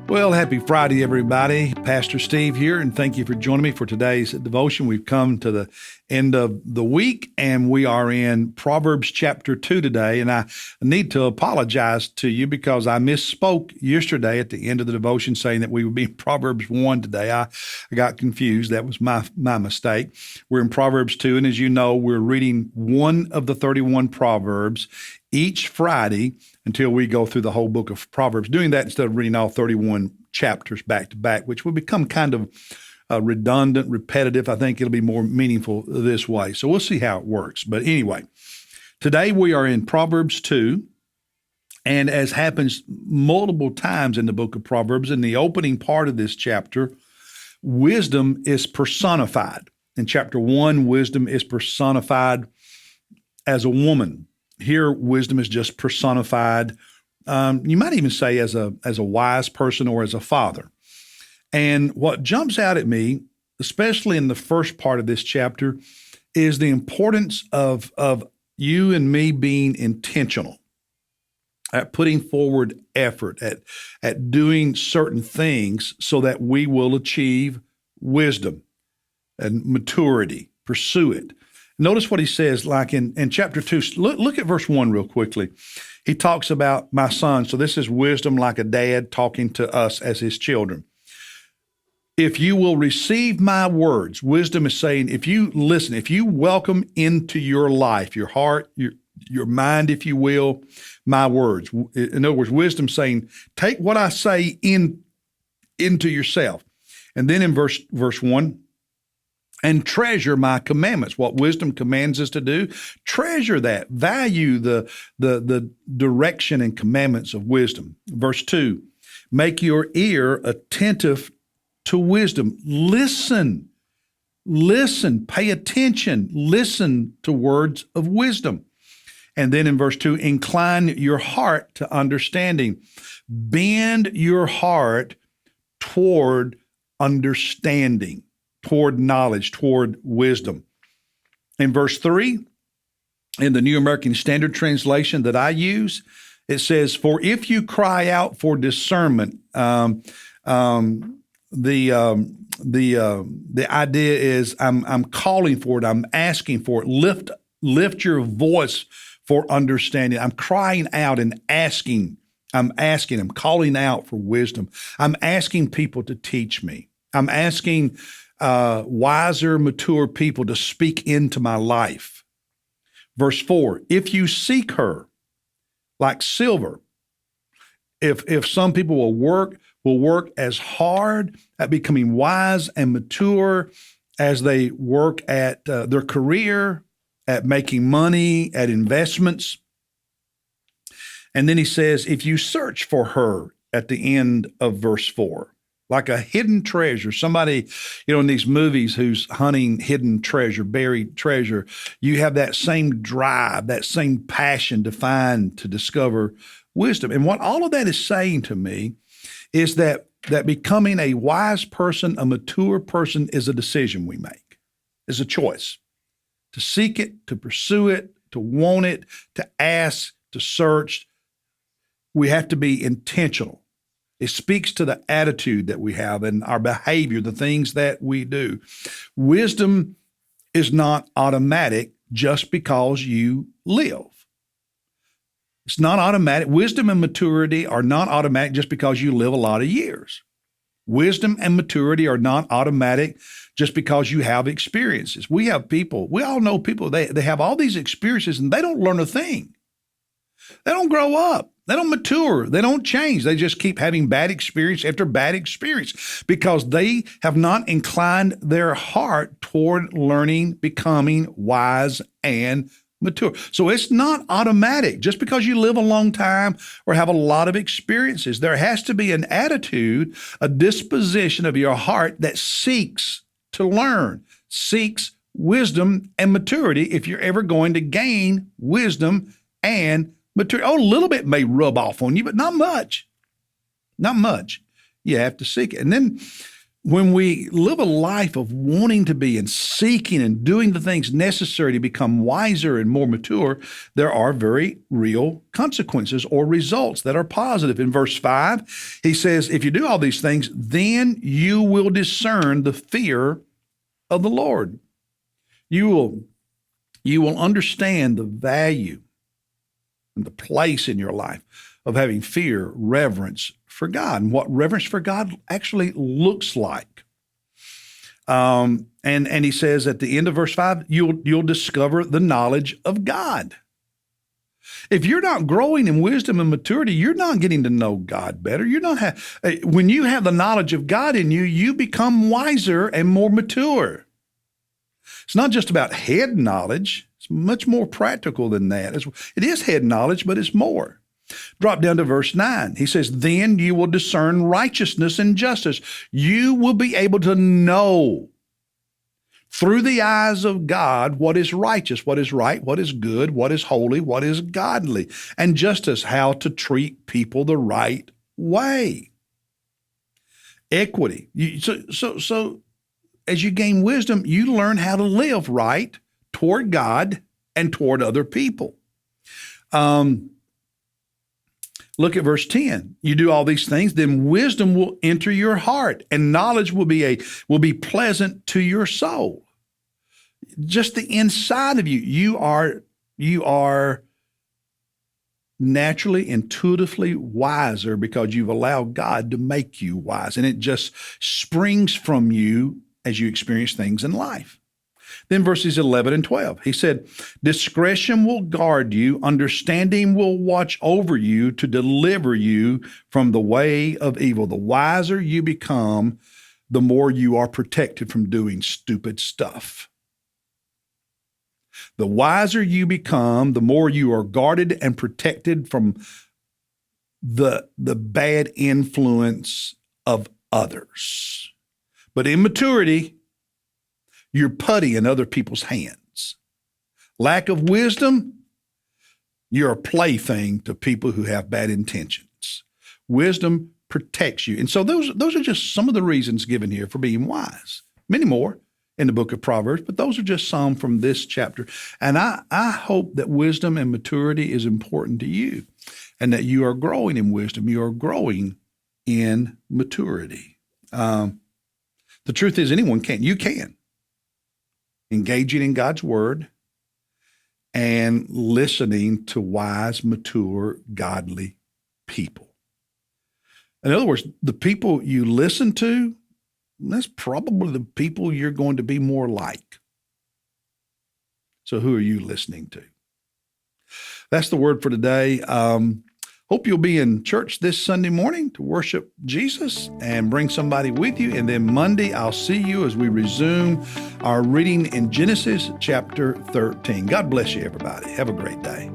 Well, happy Friday, everybody. Pastor Steve here, and thank you for joining me for today's devotion. We've come to the end of the week, and we are in Proverbs chapter 2 today. And I need to apologize to you because I misspoke yesterday at the end of the devotion saying that we would be in Proverbs 1 today. I got confused. That was my mistake. We're in Proverbs 2, and as you know, we're reading one of the 31 Proverbs each Friday until we go through the whole book of Proverbs. Doing that instead of reading all 31 chapters back to back, which will become kind of redundant, repetitive. I think it'll be more meaningful this way. So we'll see how it works. But anyway, today we are in Proverbs 2. And as happens multiple times in the book of Proverbs, in the opening part of this chapter, wisdom is personified. In chapter 1, wisdom is personified as a woman. Here, wisdom is just personified. You might even say as a wise person or as a father. And what jumps out at me, especially in the first part of this chapter, is the importance of you and me being intentional at putting forward effort, at doing certain things so that we will achieve wisdom and maturity, pursue it. Notice what he says, like in chapter 2. Look at verse 1 real quickly. He talks about my son. So this is wisdom like a dad talking to us as his children. If you will receive my words, wisdom is saying, if you listen, if you welcome into your life, your heart, your mind, if you will, my words. In other words, wisdom saying, take what I say into yourself. And then in verse 1, and treasure my commandments. What wisdom commands us to do, treasure that. Value the direction and commandments of wisdom. Verse 2, make your ear attentive to wisdom. Listen, pay attention, listen to words of wisdom. And then in verse 2, incline your heart to understanding. Bend your heart toward understanding, toward knowledge, toward wisdom. In verse 3, in the New American Standard Translation that I use, it says, for if you cry out for discernment, the idea is I'm calling for it, I'm asking for it. Lift your voice for understanding. I'm crying out and asking. I'm calling out for wisdom. I'm asking people to teach me. I'm asking wiser, mature people to speak into my life. Verse 4, if you seek her like silver, if some people will work as hard at becoming wise and mature as they work at their career, at making money, at investments. And then he says, if you search for her at the end of verse 4, like a hidden treasure, somebody, in these movies who's hunting hidden treasure, buried treasure, you have that same drive, that same passion to find, to discover wisdom. And what all of that is saying to me is that becoming a wise person, a mature person, is a decision we make, is a choice. To seek it, to pursue it, to want it, to ask, to search. We have to be intentional. It speaks to the attitude that we have and our behavior, the things that we do. Wisdom is not automatic just because you live. It's not automatic. Wisdom and maturity are not automatic just because you live a lot of years. Wisdom and maturity are not automatic just because you have experiences. We all know people, they have all these experiences and they don't learn a thing. They don't grow up. They don't mature. They don't change. They just keep having bad experience after bad experience because they have not inclined their heart toward learning, becoming wise and mature. So it's not automatic. Just because you live a long time or have a lot of experiences, there has to be an attitude, a disposition of your heart that seeks to learn, seeks wisdom and maturity if you're ever going to gain wisdom and maturity. A little bit may rub off on you, but not much. Not much. You have to seek it. And then when we live a life of wanting to be and seeking and doing the things necessary to become wiser and more mature, there are very real consequences or results that are positive. In verse 5, he says, if you do all these things, then you will discern the fear of the Lord. You will understand the value and the place in your life of having fear, reverence for God, and what reverence for God actually looks like. And he says at the end of verse 5, you'll discover the knowledge of God. If you're not growing in wisdom and maturity, you're not getting to know God better. When you have the knowledge of God in you, you become wiser and more mature. It's not just about head knowledge. It's much more practical than that. It is head knowledge, but it's more. Drop down to verse 9. He says, then you will discern righteousness and justice. You will be able to know through the eyes of God what is righteous, what is right, what is good, what is holy, what is godly, and justice, how to treat people the right way. Equity. So as you gain wisdom, you learn how to live right toward God and toward other people. Look at verse 10. You do all these things, then wisdom will enter your heart, and knowledge will be pleasant to your soul. Just the inside of you, you are naturally, intuitively wiser because you've allowed God to make you wise, and it just springs from you as you experience things in life. Then verses 11 and 12, he said, discretion will guard you, understanding will watch over you to deliver you from the way of evil. The wiser you become, the more you are protected from doing stupid stuff. The wiser you become, the more you are guarded and protected from the bad influence of others. But immaturity, you're putty in other people's hands. Lack of wisdom, you're a plaything to people who have bad intentions. Wisdom protects you. And so those are just some of the reasons given here for being wise. Many more in the book of Proverbs, but those are just some from this chapter. And I hope that wisdom and maturity is important to you and that you are growing in wisdom. You are growing in maturity. The truth is anyone can. You can. Engaging in God's word and listening to wise, mature, godly people. In other words, the people you listen to, that's probably the people you're going to be more like. So who are you listening to? That's the word for today. Hope you'll be in church this Sunday morning to worship Jesus and bring somebody with you. And then Monday, I'll see you as we resume our reading in Genesis chapter 13. God bless you, everybody. Have a great day.